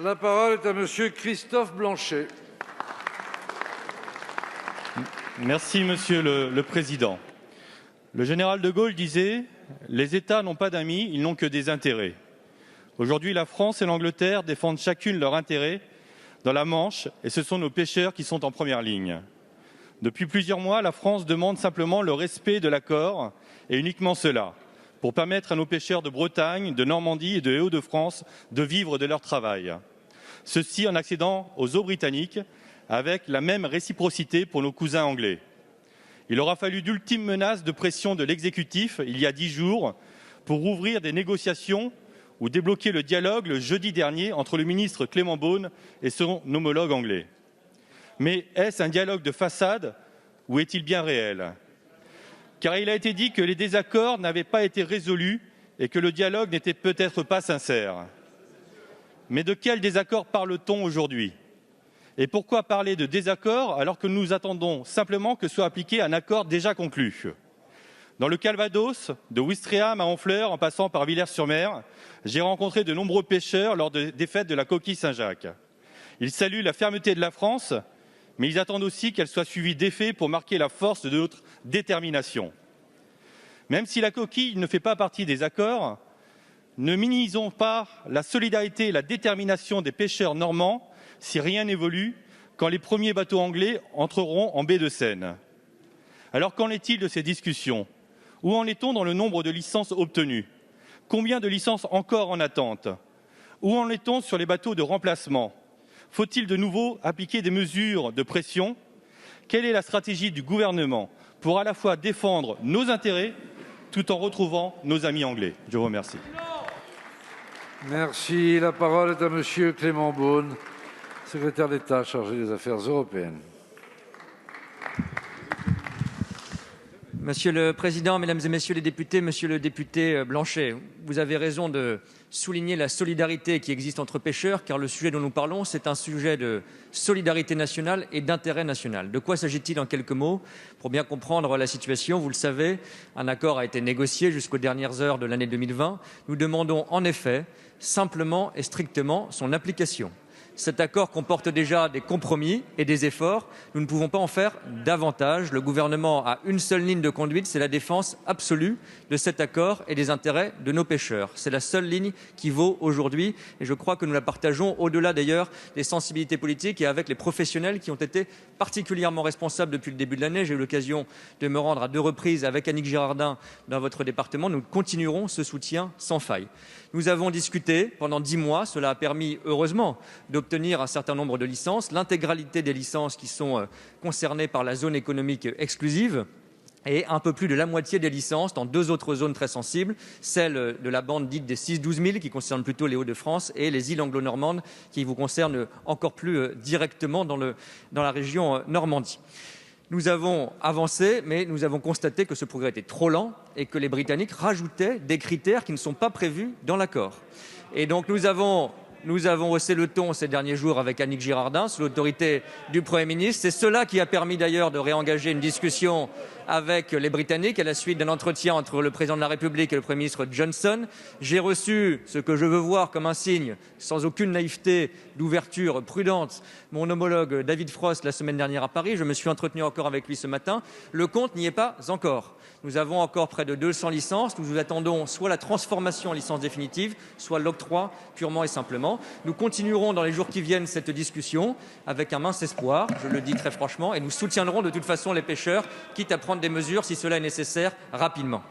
La parole est à Monsieur Christophe Blanchet. Merci, Monsieur le Président. Le général de Gaulle disait « Les États n'ont pas d'amis, ils n'ont que des intérêts ». Aujourd'hui, la France et l'Angleterre défendent chacune leur intérêt dans la Manche et ce sont nos pêcheurs qui sont en première ligne. Depuis plusieurs mois, la France demande simplement le respect de l'accord et uniquement cela, pour permettre à nos pêcheurs de Bretagne, de Normandie et de Hauts-de-France de vivre de leur travail. Ceci en accédant aux eaux britanniques avec la même réciprocité pour nos cousins anglais. Il aura fallu d'ultimes menaces de pression de l'exécutif, il y a 10 jours, pour ouvrir des négociations ou débloquer le dialogue le jeudi dernier entre le ministre Clément Beaune et son homologue anglais. Mais est-ce un dialogue de façade ou est-il bien réel ? Car il a été dit que les désaccords n'avaient pas été résolus et que le dialogue n'était peut-être pas sincère. Mais de quel désaccord parle-t-on aujourd'hui ? Et pourquoi parler de désaccord alors que nous attendons simplement que soit appliqué un accord déjà conclu ? Dans le Calvados, de Ouistreham à Honfleur, en passant par Villers-sur-Mer, j'ai rencontré de nombreux pêcheurs lors des fêtes de la Coquille Saint-Jacques. Ils saluent la fermeté de la France, mais ils attendent aussi qu'elle soit suivie d'effets pour marquer la force de notre détermination. Même si la coquille ne fait pas partie des accords, ne minimisons pas la solidarité et la détermination des pêcheurs normands si rien n'évolue quand les premiers bateaux anglais entreront en baie de Seine. Alors qu'en est-il de ces discussions ? Où en est-on dans le nombre de licences obtenues ? Combien de licences encore en attente ? Où en est-on sur les bateaux de remplacement ? Faut-il de nouveau appliquer des mesures de pression ? Quelle est la stratégie du gouvernement pour à la fois défendre nos intérêts tout en retrouvant nos amis anglais ? Je vous remercie. Merci. La parole est à Monsieur Clément Beaune, secrétaire d'État chargé des Affaires européennes. Monsieur le Président, Mesdames et Messieurs les députés, Monsieur le député Blanchet, vous avez raison de souligner la solidarité qui existe entre pêcheurs, car le sujet dont nous parlons, c'est un sujet de solidarité nationale et d'intérêt national. De quoi s'agit-il en quelques mots ? Pour bien comprendre la situation, vous le savez, un accord a été négocié jusqu'aux dernières heures de l'année 2020. Nous demandons en effet simplement et strictement son application. Cet accord comporte déjà des compromis et des efforts. Nous ne pouvons pas en faire davantage. Le gouvernement a une seule ligne de conduite, c'est la défense absolue de cet accord et des intérêts de nos pêcheurs. C'est la seule ligne qui vaut aujourd'hui et je crois que nous la partageons au-delà d'ailleurs des sensibilités politiques et avec les professionnels qui ont été particulièrement responsables depuis le début de l'année. J'ai eu l'occasion de me rendre à 2 reprises avec Annick Girardin dans votre département. Nous continuerons ce soutien sans faille. Nous avons discuté pendant 10 mois. Cela a permis, heureusement, d'obtenir un certain nombre de licences, l'intégralité des licences qui sont concernées par la zone économique exclusive et un peu plus de la moitié des licences dans 2 autres zones très sensibles, celle de la bande dite des 6-12 000 qui concerne plutôt les Hauts-de-France et les îles anglo-normandes qui vous concernent encore plus directement dans la région Normandie. Nous avons avancé, mais nous avons constaté que ce progrès était trop lent et que les Britanniques rajoutaient des critères qui ne sont pas prévus dans l'accord. Et donc nous avons haussé le ton ces derniers jours avec Annick Girardin, sous l'autorité du Premier ministre. C'est cela qui a permis d'ailleurs de réengager une discussion avec les Britanniques à la suite d'un entretien entre le Président de la République et le Premier ministre Johnson. J'ai reçu ce que je veux voir comme un signe, sans aucune naïveté, d'ouverture prudente, mon homologue David Frost la semaine dernière à Paris. Je me suis entretenu encore avec lui ce matin. Le compte n'y est pas encore. Nous avons encore près de 200 licences. Nous attendons soit la transformation en licence définitive, soit l'octroi purement et simplement. Nous continuerons dans les jours qui viennent cette discussion avec un mince espoir, je le dis très franchement, et nous soutiendrons de toute façon les pêcheurs, quitte à prendre des mesures si cela est nécessaire rapidement.